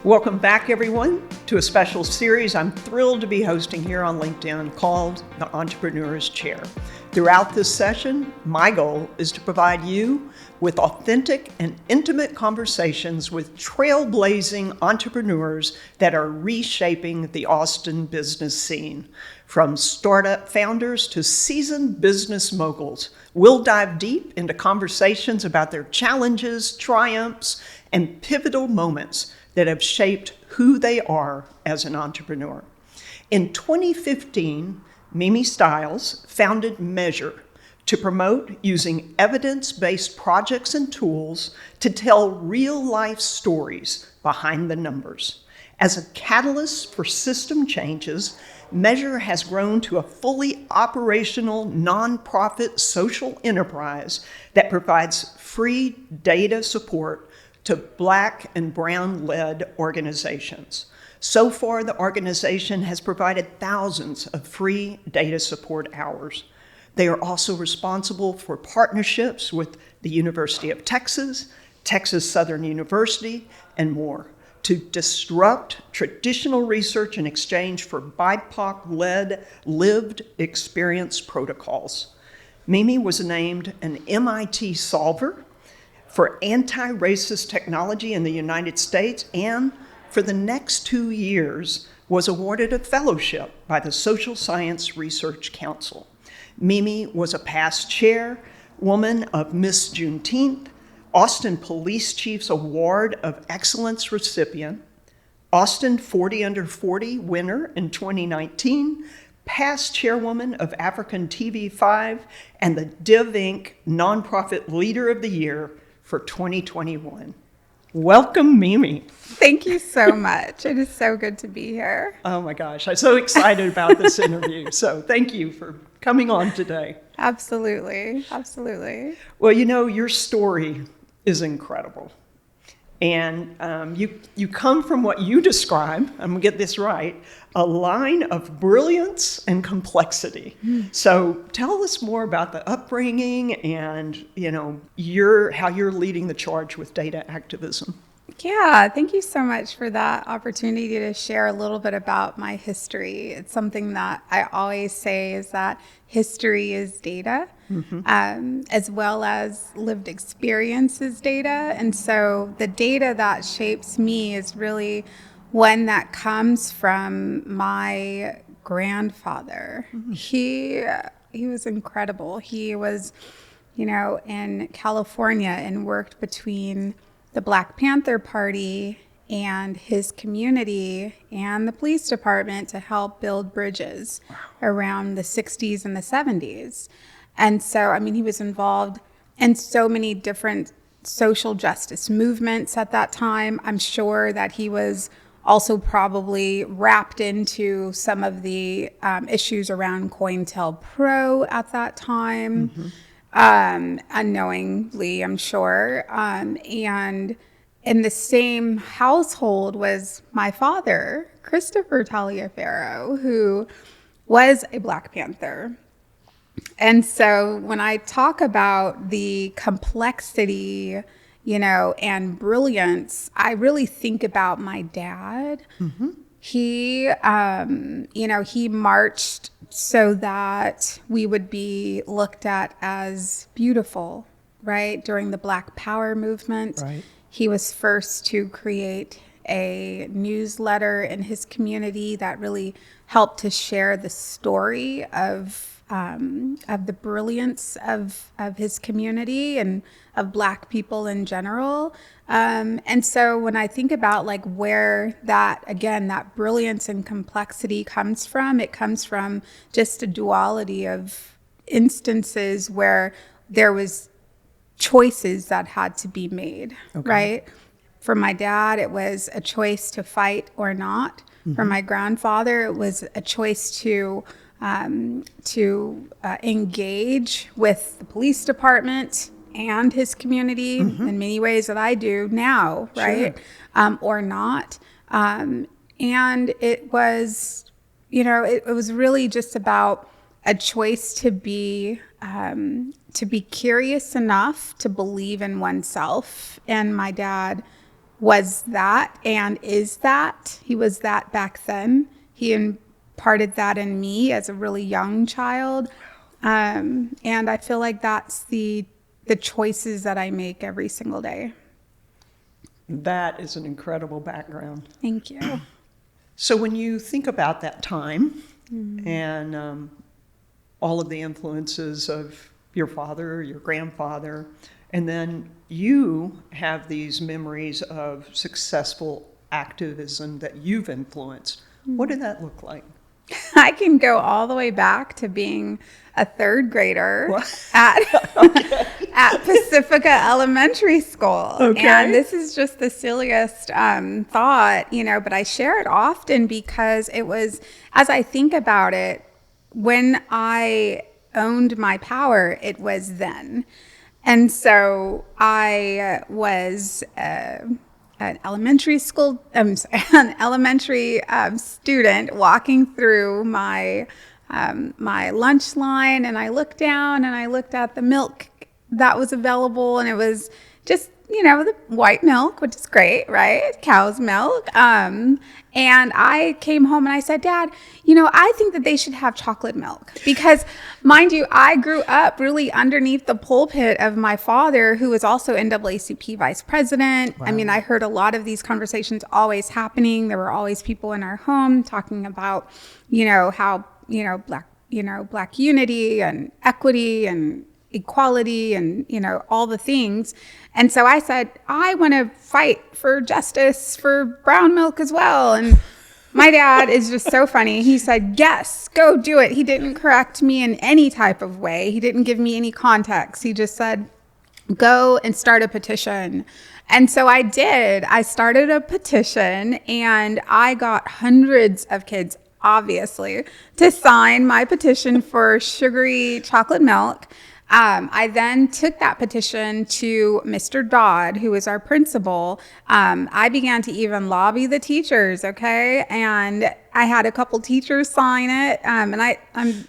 Welcome back, everyone, to a special series I'm thrilled to be hosting here on LinkedIn called The Entrepreneur's Chair. Throughout this session, my goal is to provide you with authentic and intimate conversations with trailblazing entrepreneurs that are reshaping the Austin business scene. From startup founders to seasoned business moguls, we'll dive deep into conversations about their challenges, triumphs, and pivotal moments that have shaped who they are as an entrepreneur. In 2015, Mimi Stiles founded Measure to promote using evidence-based projects and tools to tell real-life stories behind the numbers. As a catalyst for system changes, Measure has grown to a fully operational nonprofit social enterprise that provides free data support to Black and Brown-led organizations. So far, the organization has provided thousands of free data support hours. They are also responsible for partnerships with the University of Texas, Texas Southern University, and more to disrupt traditional research in exchange for BIPOC-led lived experience protocols. Mimi was named an MIT Solver for anti-racist technology in the United States, and for the next 2 years was awarded a fellowship by the Social Science Research Council. Mimi was a past chairwoman of Miss Juneteenth, Austin Police Chief's Award of Excellence recipient, Austin 40 Under 40 winner in 2019, past chairwoman of African TV5, and the Div Inc. Nonprofit Leader of the Year for 2021. Welcome, Mimi. Thank you so much. It is so good to be here. Oh my gosh, I'm so excited about this interview. So thank you for coming on today. Absolutely. Absolutely. Well, you know, your story is incredible. And you come from what you describe, I'm gonna get this right, a line of brilliance and complexity. So tell us more about the upbringing and, you know, how you're leading the charge with data activism. Yeah, thank you so much for that opportunity to share a little bit about my history. It's something that I always say is that history is data, as well as lived experience is data. And so the data that shapes me is really one that comes from my grandfather. He was incredible. He was, in California and worked between the Black Panther Party and his community and the police department to help build bridges around the 60s and the 70s. And so, he was involved in so many different social justice movements at that time. I'm sure that he was also probably wrapped into some of the issues around COINTELPRO at that time. Unknowingly, I'm sure. And in the same household was my father, Christopher Taliaferro, who was a Black Panther. And so when I talk about the complexity, and brilliance, I really think about my dad. He, he marched so that we would be looked at as beautiful, right? During the Black Power movement. Right. He was first to create a newsletter in his community that really helped to share the story of the brilliance of his community and of Black people in general. And so when I think about where that brilliance and complexity comes from, it comes from just a duality of instances where there was choices that had to be made, right? For my dad, it was a choice to fight or not. For my grandfather, it was a choice to engage with the police department and his community in many ways that I do now, right? Or not. And it was, it was really just about a choice to be curious enough to believe in oneself. And my dad was that and is that. He was that back then. He imparted that in me as a really young child. And I feel like that's the choices that I make every single day. That is an incredible background. Thank you. So when you think about that time and all of the influences of your father, your grandfather, and then you have these memories of successful activism that you've influenced, what did that look like? I can go all the way back to being a third grader at Pacifica Elementary School. Okay. And this is just the silliest thought, but I share it often because it was, as I think about it, when I owned my power, it was then. And so I was an elementary school, an elementary student walking through my lunch line, and I looked down and I looked at the milk that was available, and it was just, the white milk, which is great, right? Cow's milk. And I came home and I said, Dad, I think that they should have chocolate milk because, mind you, I grew up really underneath the pulpit of my father, who was also NAACP vice president. Wow. I mean, I heard a lot of these conversations always happening. There were always people in our home talking about, how, Black unity and equity and equality and, all the things. And so I said, I want to fight for justice for brown milk as well. And my dad is just so funny. He said, yes, go do it. He didn't correct me in any type of way. He didn't give me any context. He just said, go and start a petition. And so I did. I started a petition and I got hundreds of kids, obviously, to sign my petition for sugary chocolate milk. I then took that petition to Mr. Dodd, who is our principal. I began to even lobby the teachers, okay? And I had a couple teachers sign it. And I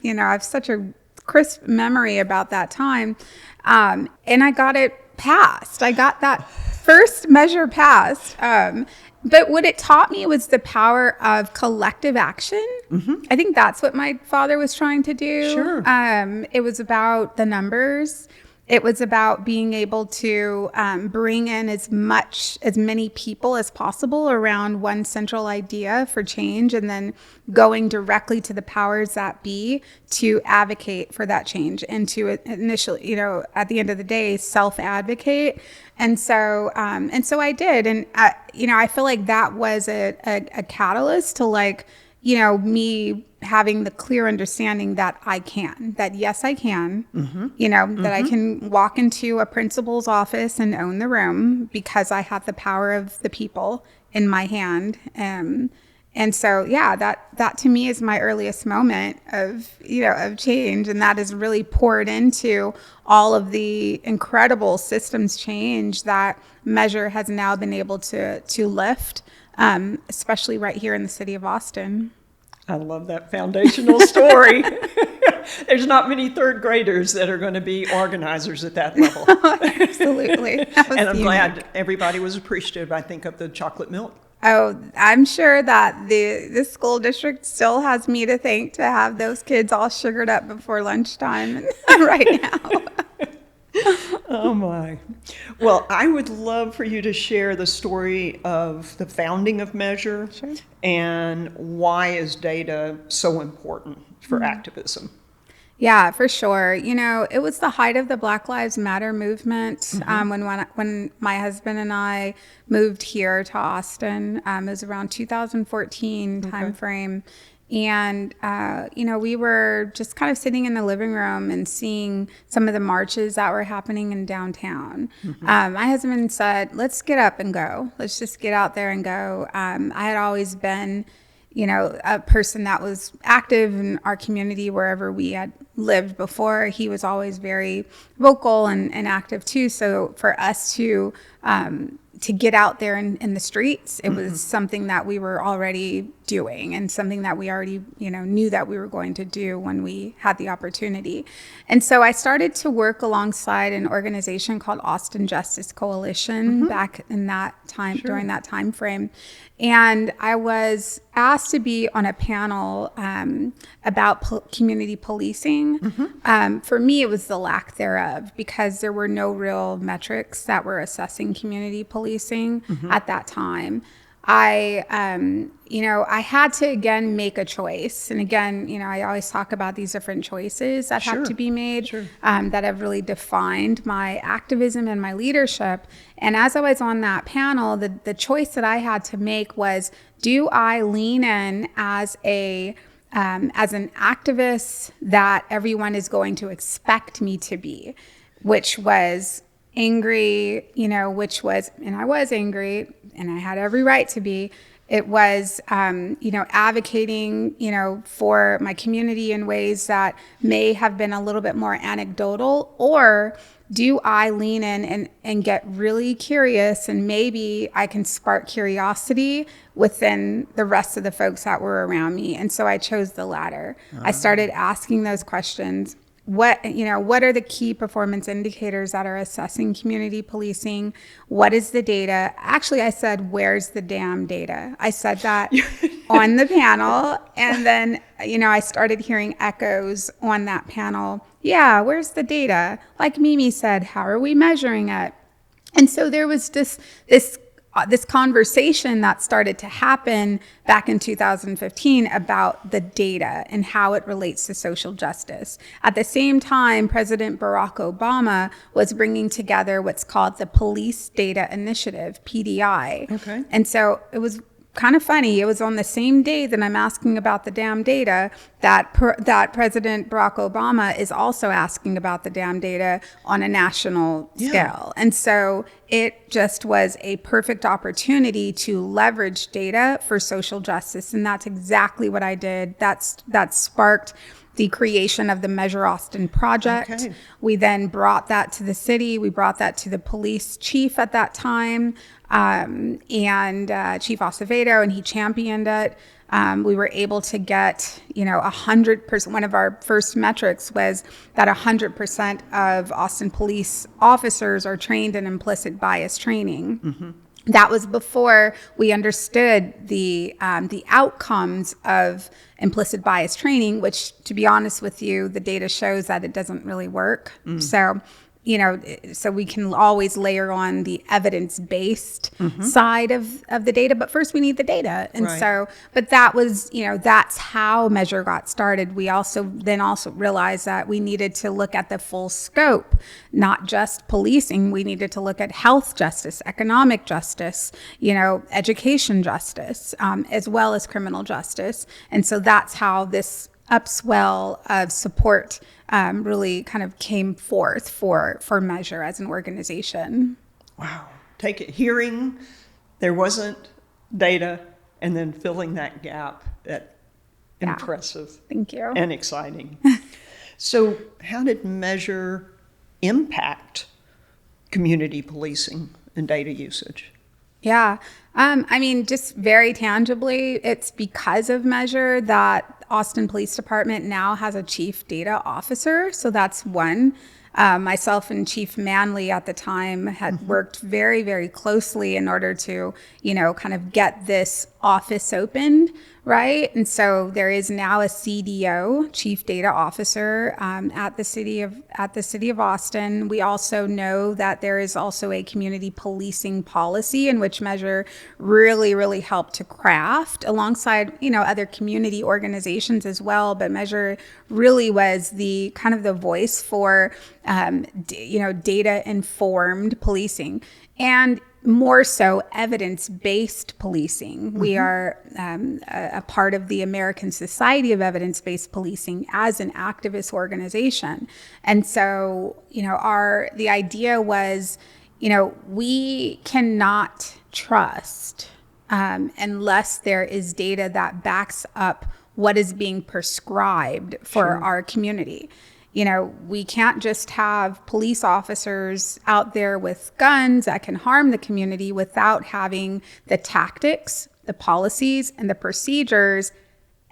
have such a crisp memory about that time. And I got it passed. I got that first measure passed. But what it taught me was the power of collective action. Mm-hmm. I think that's what my father was trying to do. Sure. It was about the numbers. It was about being able to bring in as many people as possible around one central idea for change, and then going directly to the powers that be to advocate for that change and to initially, at the end of the day, self-advocate. And so I did. And, I feel like that was a catalyst to me having the clear understanding that yes, I can, that I can walk into a principal's office and own the room because I have the power of the people in my hand. And so, that to me is my earliest moment of change. And that is really poured into all of the incredible systems change that Measure has now been able to lift, especially right here in the city of Austin. I love that foundational story. There's not many third graders that are going to be organizers at that level. Absolutely. And I'm glad everybody was appreciative, I think, of the chocolate milk. Oh, I'm sure that the school district still has me to thank to have those kids all sugared up before lunchtime right now. Oh, my. Well, I would love for you to share the story of the founding of Measure. Sure. And why is data so important for activism? Yeah, for sure. It was the height of the Black Lives Matter movement when my husband and I moved here to Austin. It was around 2014 timeframe. And, we were just kind of sitting in the living room and seeing some of the marches that were happening in downtown. Mm-hmm. My husband said, let's get up and go. Let's just get out there and go. I had always been, a person that was active in our community wherever we had lived before. He was always very vocal and active too. So for us to get out there in the streets, it was something that we were already doing, and something that we already, knew that we were going to do when we had the opportunity. And so I started to work alongside an organization called Austin Justice Coalition back in that time, during that time frame. And I was asked to be on a panel about community policing. For me, it was the lack thereof, because there were no real metrics that were assessing community policing at that time. I had to, again, make a choice. And again, I always talk about these different choices that have to be made that have really defined my activism and my leadership. And as I was on that panel, the choice that I had to make was, do I lean in as an activist that everyone is going to expect me to be, which was angry, and I was angry, and I had every right to be. It was, advocating, for my community in ways that may have been a little bit more anecdotal, or do I lean in and get really curious, and maybe I can spark curiosity within the rest of the folks that were around me? And so I chose the latter. I started asking those questions. What are the key performance indicators that are assessing community policing? What is the data? Actually, I said, where's the damn data? I said that on the panel. And then, I started hearing echoes on that panel. Yeah, where's the data? Like Mimi said, how are we measuring it? And so there was this conversation that started to happen back in 2015 about the data and how it relates to social justice. At the same time, President Barack Obama was bringing together what's called the Police Data Initiative, PDI. Okay. And so it was kind of funny. It was on the same day that I'm asking about the damn data that President Barack Obama is also asking about the damn data on a national scale. And so it just was a perfect opportunity to leverage data for social justice. And that's exactly what I did. That sparked the creation of the Measure Austin project. Okay. We then brought that to the city. We brought that to the police chief at that time, and Chief Acevedo, and he championed it. We were able to get, 100%. One of our first metrics was that 100% of Austin police officers are trained in implicit bias training. That was before we understood the outcomes of implicit bias training, which, to be honest with you, the data shows that it doesn't really work. So we can always layer on the evidence-based side of the data, but first we need the data. And but that was, that's how Measure got started. We also realized that we needed to look at the full scope, not just policing. We needed to look at health justice, economic justice, education justice, as well as criminal justice. And so that's how this upswell of support really kind of came forth for Measure as an organization. Wow. Hearing there wasn't data, and then filling that gap. Impressive. Thank you. And exciting. So how did Measure impact community policing and data usage? Yeah. Just very tangibly, it's because of Measure that Austin Police Department now has a chief data officer. So that's one. Myself and Chief Manley at the time had worked very, very closely in order to, kind of get this office opened, right? And so there is now a CDO, Chief Data Officer, at the city of Austin. We also know that there is also a community policing policy in which Measure really, really helped to craft alongside, other community organizations as well. But Measure really was the kind of the voice for, data informed policing, and more so evidence-based policing. We are a part of the American Society of Evidence-Based Policing as an activist organization. And so, the idea was, we cannot trust unless there is data that backs up what is being prescribed for our community. We can't just have police officers out there with guns that can harm the community without having the tactics the policies and the procedures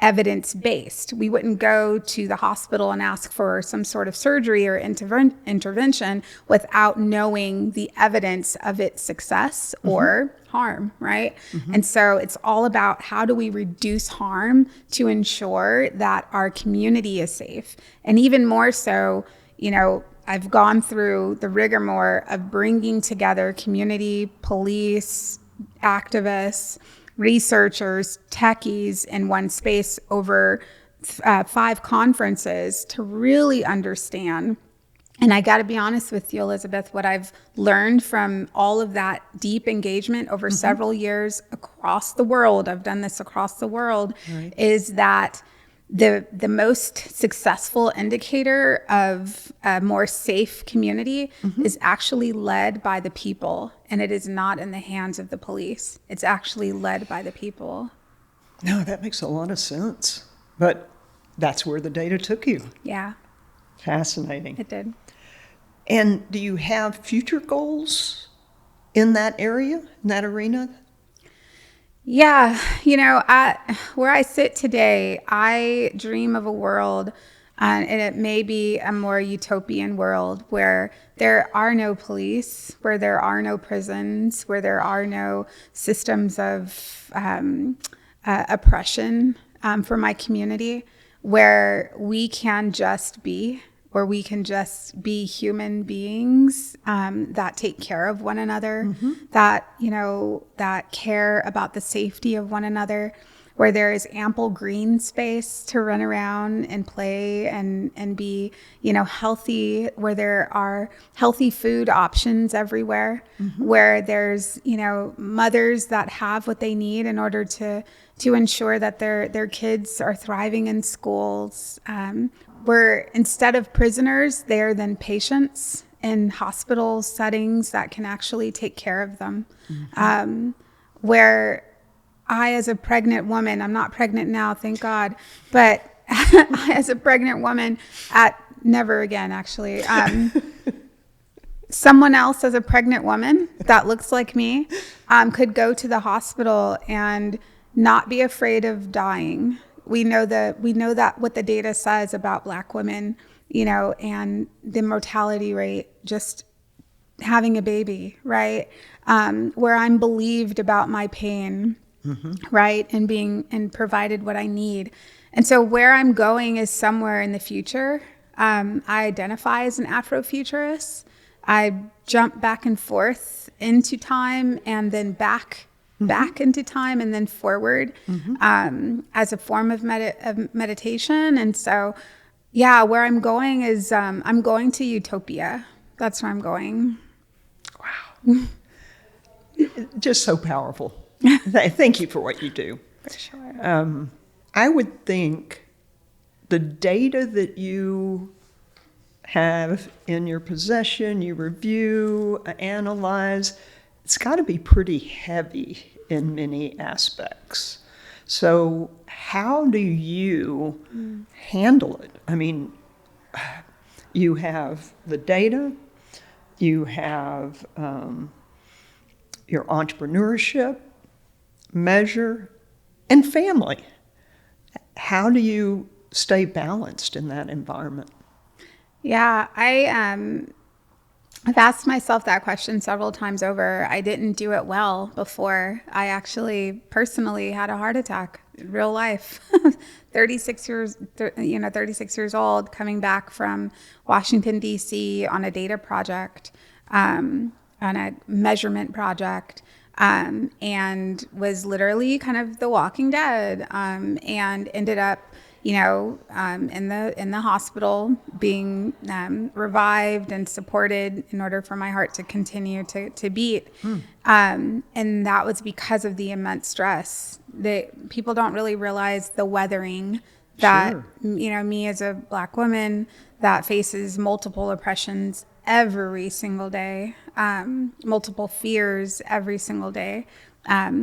evidence-based. We wouldn't go to the hospital and ask for some sort of surgery or intervention without knowing the evidence of its success or harm, right? And so it's all about how do we reduce harm to ensure that our community is safe. And even more so, you know, I've gone through the rigmarole of bringing together community, police, activists, researchers, techies in one space over 5 conferences to really understand. And I got to be honest with you, Elizabeth, what I've learned from all of that deep engagement over several years across the world, I've done this across the world, is that the most successful indicator of a more safe community is actually led by the people, and it is not in the hands of the police. It's actually led by the people. No, that makes a lot of sense. But that's where the data took you. Yeah, Fascinating. it did. And do you have future goals in that area, in that arena? Yeah, you know, where I sit today, I dream of a world, and it may be a more utopian world where there are no police, where there are no prisons, where there are no systems of oppression for my community, where we can just be, where we can just be human beings that take care of one another, that, you know, that care about the safety of one another, where there is ample green space to run around and play and be, you know, healthy, where there are healthy food options everywhere, where there's, you know, mothers that have what they need in order to ensure that their kids are thriving in schools, where instead of prisoners, they're then patients in hospital settings that can actually take care of them. Where I, as a pregnant woman, I'm not pregnant now, thank God, but I, as a pregnant woman, never again, actually, someone else as a pregnant woman that looks like me could go to the hospital and not be afraid of dying. We know that what the data says about Black women, you know, and the mortality rate, just having a baby, right? Where I'm believed about my pain, right? And provided what I need. And so where I'm going is somewhere in the future. I identify as an Afrofuturist. I jump back and forth into time and then back into time and then forward as a form of meditation. And so, yeah, where I'm going is I'm going to utopia. That's where I'm going. Wow. Just so powerful. Thank you for what you do. For sure. I would think the data that you have in your possession, you review, analyze, it's got to be pretty heavy in many aspects. So how do you handle it? I mean, you have the data, you have your entrepreneurship, measure, and family. How do you stay balanced in that environment? Yeah, I've asked myself that question several times over. I didn't do it well before I actually personally had a heart attack in real life. 36 years old, coming back from Washington, D.C. on a data project, on a measurement project, and was literally kind of the Walking Dead, and ended up, you know, in the hospital, being revived and supported in order for my heart to continue to beat. And that was because of the immense stress. That people don't really realize the weathering that, you know, me as a Black woman that faces multiple oppressions every single day, multiple fears every single day,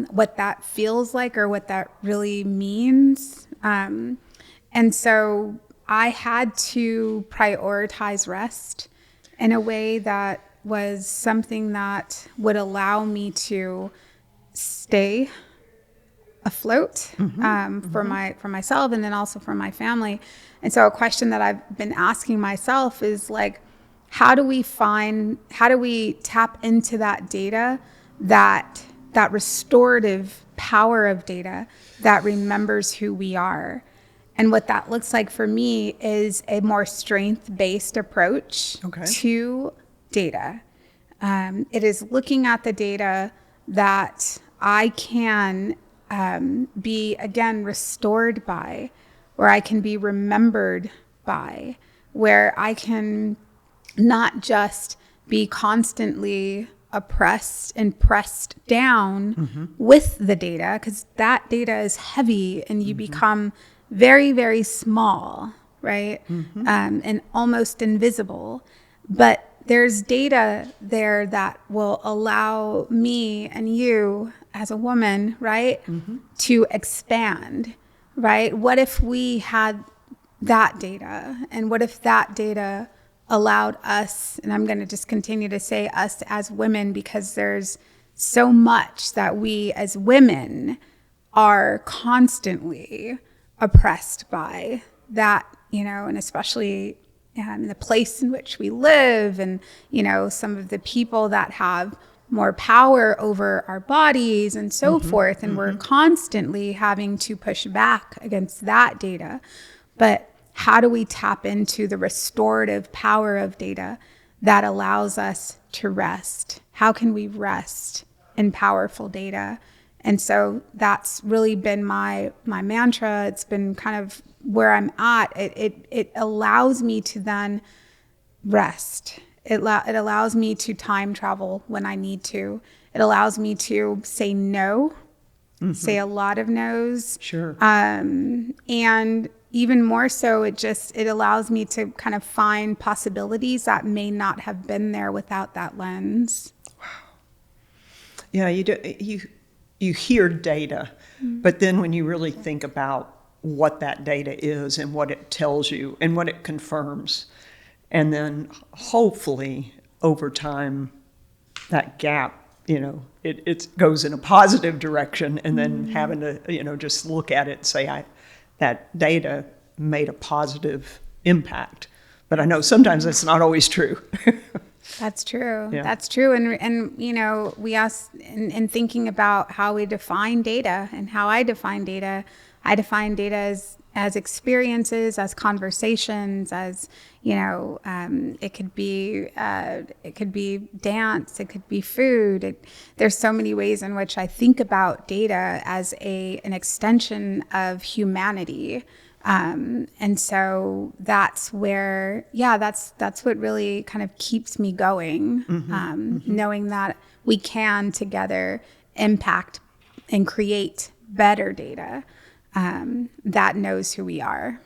what that feels like or what that really means. And so I had to prioritize rest in a way that was something that would allow me to stay afloat for myself and then also for my family. And so a question that I've been asking myself is like, how do we tap into that data, that restorative power of data that remembers who we are? And what that looks like for me is a more strength-based approach to data. It is looking at the data that I can be, again, restored by, where I can be remembered by, where I can not just be constantly oppressed and pressed down with the data, because that data is heavy and you become very, very small, right? And almost invisible. But there's data there that will allow me and you as a woman, right, to expand, right? What if we had that data? And what if that data allowed us, and I'm going to just continue to say us as women, because there's so much that we as women are constantly oppressed by that, and especially in the place in which we live, and, some of the people that have more power over our bodies and so forth. And we're constantly having to push back against that data. But how do we tap into the restorative power of data that allows us to rest? How can we rest in powerful data? And so that's really been my mantra. It's been kind of where I'm at. It allows me to then rest. It allows me to time travel when I need to. It allows me to say no, say a lot of no's. Sure. And even more so, it allows me to kind of find possibilities that may not have been there without that lens. Wow. Yeah, you hear data, but then when you really think about what that data is and what it tells you and what it confirms, and then hopefully over time that gap, it goes in a positive direction, and then having to, just look at it and say, that data made a positive impact. But I know sometimes that's not always true. That's true. Yeah. That's true. And we ask in thinking about how we define data and how I define data as experiences, as conversations, as, it could be dance, it could be food. There's so many ways in which I think about data as an extension of humanity. And so that's where, that's what really kind of keeps me going, knowing that we can together impact and create better data that knows who we are.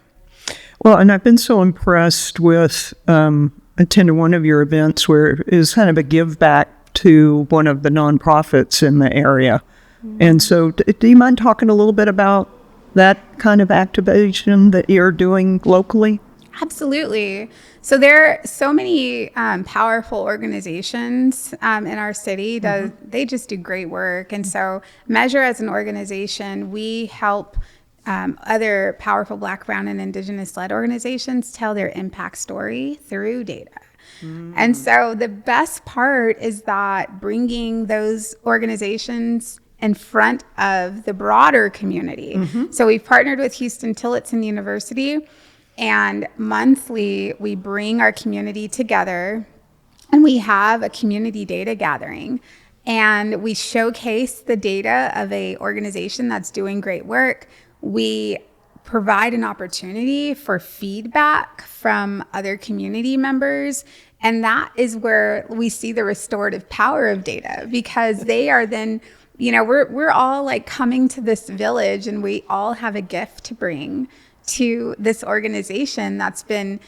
Well, and I've been so impressed with attending one of your events where it is kind of a give back to one of the nonprofits in the area. And so do you mind talking a little bit about that kind of activation that you're doing locally? Absolutely. So there are so many powerful organizations in our city. They just do great work. And so Measure as an organization, we help other powerful Black, Brown, and Indigenous-led organizations tell their impact story through data. And so the best part is that bringing those organizations in front of the broader community. So we've partnered with Houston Tillotson University, and monthly we bring our community together and we have a community data gathering, and we showcase the data of a organization that's doing great work. We provide an opportunity for feedback from other community members. And that is where we see the restorative power of data, because they are then, we're all like coming to this village, and we all have a gift to bring to this organization that's been,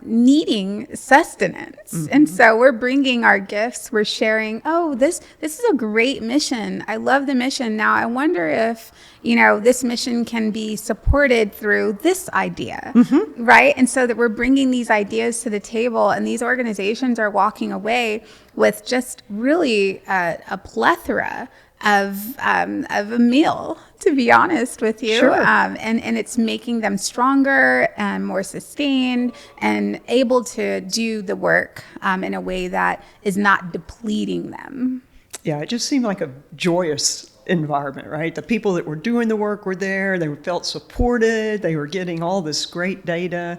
needing sustenance. And so we're bringing our gifts, we're sharing, this is a great mission. I love the mission. Now I wonder if, this mission can be supported through this idea, right? And so that we're bringing these ideas to the table, and these organizations are walking away with just really a plethora of a meal, to be honest with you. Sure. And it's making them stronger and more sustained and able to do the work in a way that is not depleting them. Yeah, it just seemed like a joyous environment, right? The people that were doing the work were there. They felt supported. They were getting all this great data.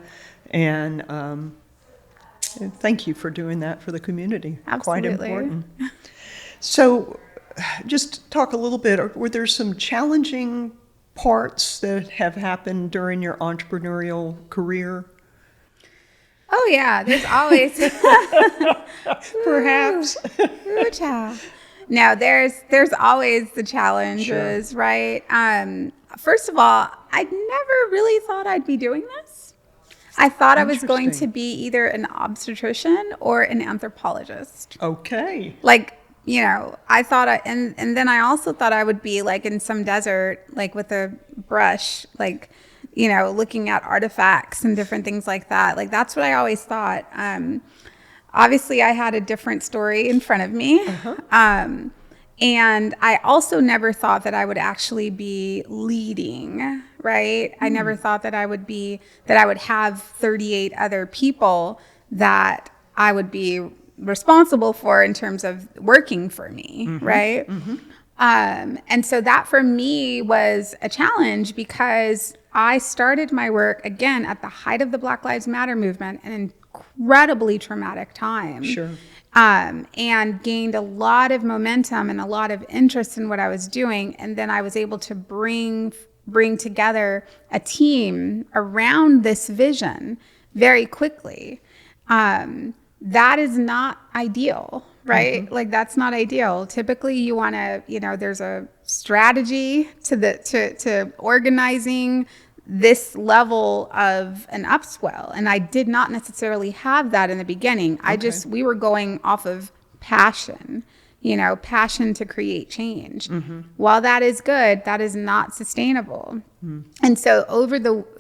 And thank you for doing that for the community. Absolutely. Quite important. So just talk a little bit, were there some challenging parts that have happened during your entrepreneurial career? Oh yeah, there's always Perhaps. Ooh, child. No, there's always the challenges, Sure. right? First of all, I never really thought I'd be doing this. I thought I was going to Interesting. be either an obstetrician or an anthropologist. Okay. Like, you know, I thought and then I also thought I would be like in some desert, like with a brush, like, you know, looking at artifacts and different things like that. Like, that's what I always thought. Obviously, I had a different story in front of me. And I also never thought that I would actually be leading, right? I never thought that I would have 38 other people that I would be responsible for in terms of working for me, right? And so that for me was a challenge because I started my work again at the height of the Black Lives Matter movement, an incredibly traumatic time. Sure. And gained a lot of momentum and a lot of interest in what I was doing. And then I was able to bring together a team around this vision very quickly. That is not ideal, right? Like, that's not ideal. Typically you want to, you know, there's a strategy to organizing this level of an upswell. And I did not necessarily have that in the beginning. We were going off of passion, you know, passion to create change. While that is good, that is not sustainable. And so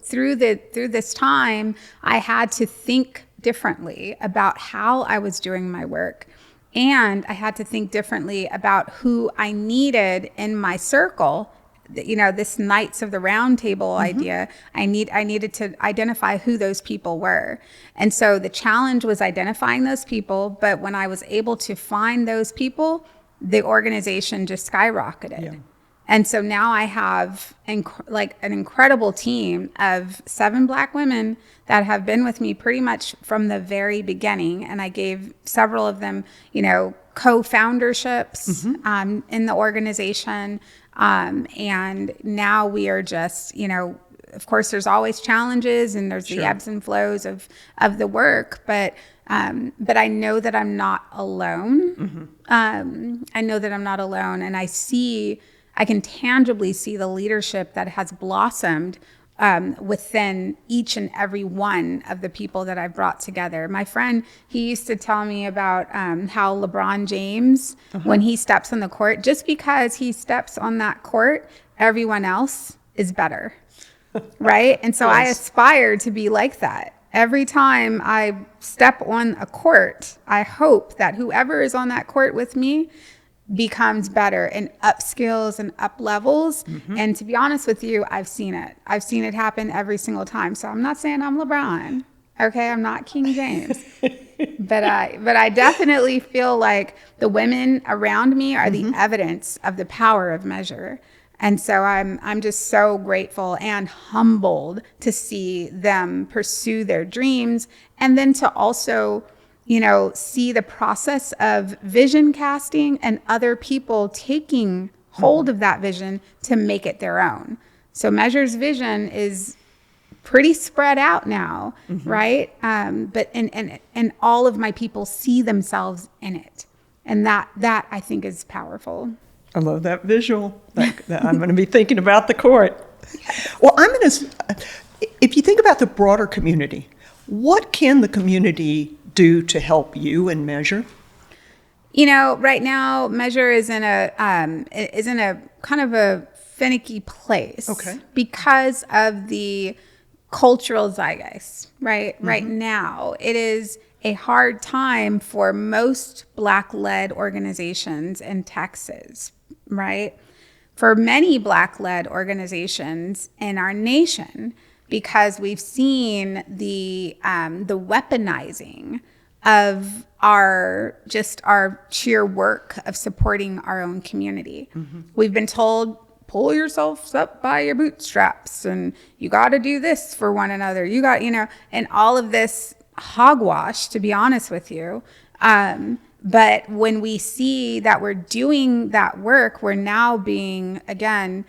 through this time, I had to think differently about how I was doing my work. And I had to think differently about who I needed in my circle. You know, this Knights of the Round Table idea, I needed to identify who those people were. And so the challenge was identifying those people. But when I was able to find those people, the organization just skyrocketed. Yeah. And so now I have an incredible team of 7 Black women that have been with me pretty much from the very beginning. And I gave several of them, you know, co-founderships in the organization. And now we are just, you know, of course there's always challenges and there's the ebbs and flows of the work, but I know that I'm not alone. I know that I'm not alone, and I can tangibly see the leadership that has blossomed within each and every one of the people that I've brought together. My friend, he used to tell me about how LeBron James, when he steps on the court, just because he steps on that court, everyone else is better, right? And so I aspire to be like that. Every time I step on a court, I hope that whoever is on that court with me becomes better and up skills and up levels. And to be honest with you, I've seen it happen every single time. So I'm not saying I'm LeBron, okay? I'm not King James, but I definitely feel like the women around me are the evidence of the power of measure. And so I'm just so grateful and humbled to see them pursue their dreams, and then to also, you know, see the process of vision casting and other people taking hold of that vision to make it their own. So Measure's vision is pretty spread out now, right? But and all of my people see themselves in it. And that I think is powerful. I love that visual. That I'm going to be thinking about the court. Well, if you think about the broader community, what can the community do to help you and Measure? You know, right now Measure is in a kind of a finicky place. Okay. Because of the cultural zeitgeist, right? Right now, it is a hard time for most Black-led organizations in Texas, right? For many Black-led organizations in our nation, because we've seen the weaponizing of our sheer work of supporting our own community. We've been told, pull yourselves up by your bootstraps, and you got to do this for one another. You got, and all of this hogwash, to be honest with you. But when we see that we're doing that work, we're now being, again,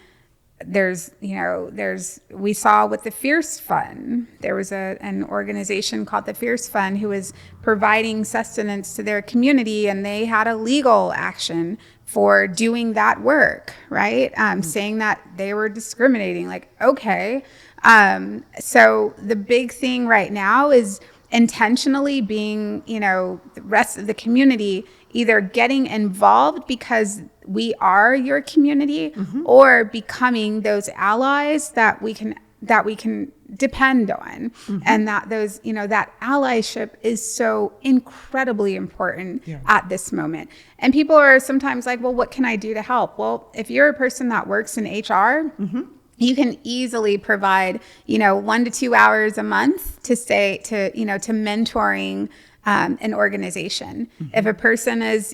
we saw with the Fierce Fund, there was an organization called the Fierce Fund who was providing sustenance to their community, and they had a legal action for doing that work, right? Saying that they were discriminating, like, okay. So the big thing right now is intentionally being, the rest of the community either getting involved because we are your community, or becoming those allies that we can depend on. And that that allyship is so incredibly important at this moment. And people are sometimes like, well, what can I do to help? Well, if you're a person that works in HR, you can easily provide, 1 to 2 hours a month to mentoring an organization. If a person is,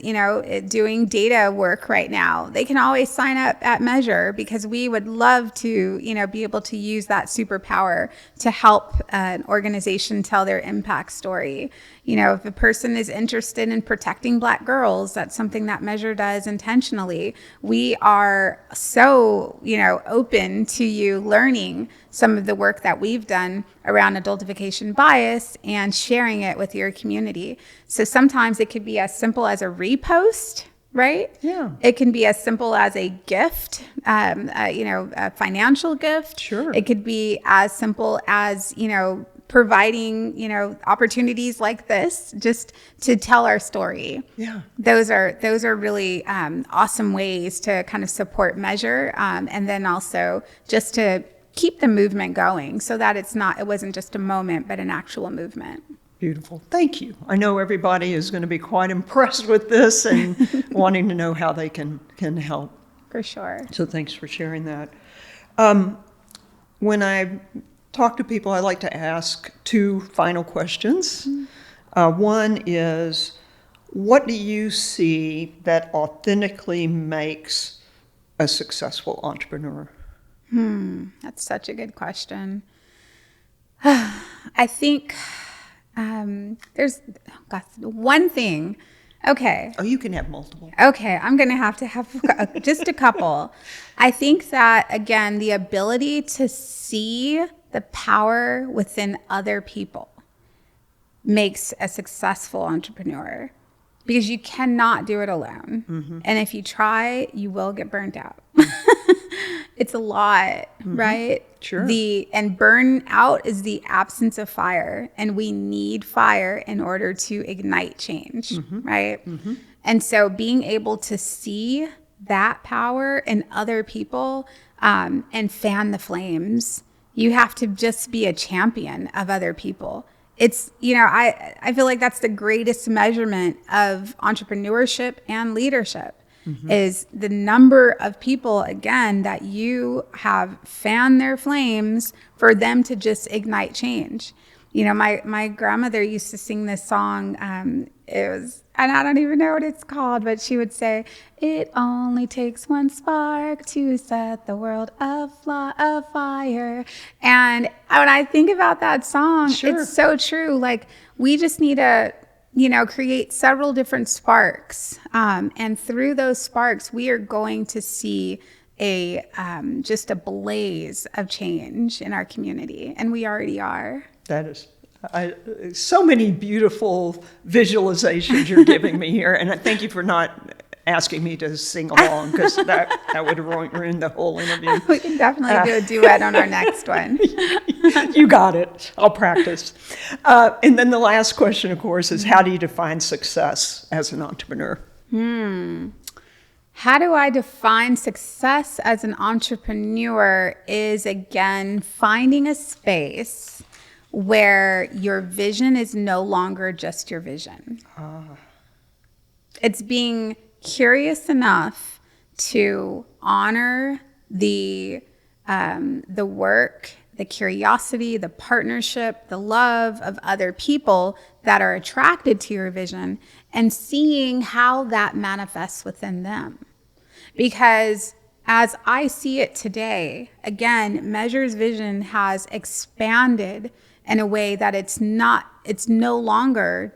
doing data work right now, they can always sign up at Measure, because we would love to, be able to use that superpower to help an organization tell their impact story. If a person is interested in protecting Black girls, that's something that Measure does intentionally. We are so, open to you learning some of the work that we've done around adultification bias and sharing it with your community. So sometimes it could be as simple as a repost, right? Yeah. It can be as simple as a gift, a financial gift. Sure. It could be as simple as, providing, opportunities like this just to tell our story. Yeah. Those are really awesome ways to kind of support Measure, and then also just to keep the movement going, so that it wasn't just a moment, but an actual movement. Beautiful. Thank you. I know everybody is going to be quite impressed with this and wanting to know how they can help. For sure. So thanks for sharing that. When I talk to people, I like to ask 2 final questions. One is, what do you see that authentically makes a successful entrepreneur? That's such a good question. I think there's one thing. Okay. Oh, you can have multiple. Okay, I'm going to have just a couple. I think that, again, the ability to see the power within other people makes a successful entrepreneur, because you cannot do it alone. And if you try, you will get burnt out. It's a lot, right? Sure. And burnout is the absence of fire, and we need fire in order to ignite change, right? And so being able to see that power in other people, and fan the flames, you have to just be a champion of other people. It's, I feel like that's the greatest measurement of entrepreneurship and leadership. Is the number of people, again, that you have fanned their flames for them to just ignite change. My grandmother used to sing this song. It was, and I don't even know what it's called, but she would say, "It only takes one spark to set the world afire." And when I think about that song, it's so true. Like, we just need to create several different sparks. And through those sparks, we are going to see just a blaze of change in our community. And we already are. That is so many beautiful visualizations you're giving me here. And I thank you for not asking me to sing along, because that would ruin the whole interview. We can definitely do a duet on our next one. You got it. I'll practice. And then the last question, of course, is, how do you define success as an entrepreneur? How do I define success as an entrepreneur is, again, finding a space where your vision is no longer just your vision. It's being curious enough to honor the work, the curiosity, the partnership, the love of other people that are attracted to your vision, and seeing how that manifests within them. Because as I see it today, again, Measure's vision has expanded in a way that it no longer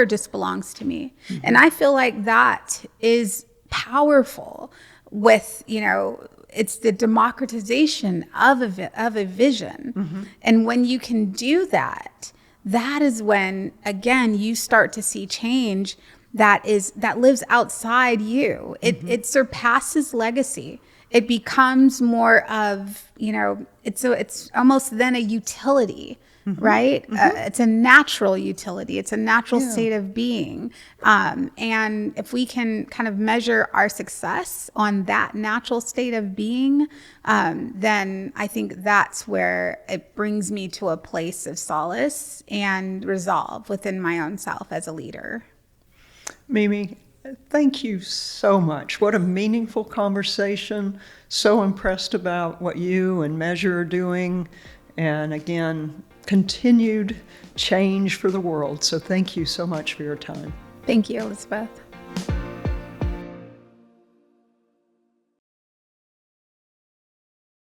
just belongs to me. Mm-hmm. And I feel like that is powerful with, it's the democratization of a vision. Mm-hmm. And when you can do that, that is when, again, you start to see change that lives outside you. It surpasses legacy. It becomes more of, it's almost then a utility, right? It's a natural utility. It's a natural state of being. And if we can kind of measure our success on that natural state of being, then I think that's where it brings me to a place of solace and resolve within my own self as a leader. Mimi, thank you so much. What a meaningful conversation. So impressed about what you and Measure are doing. And again, continued change for the world. So thank you so much for your time. Thank you, Elizabeth.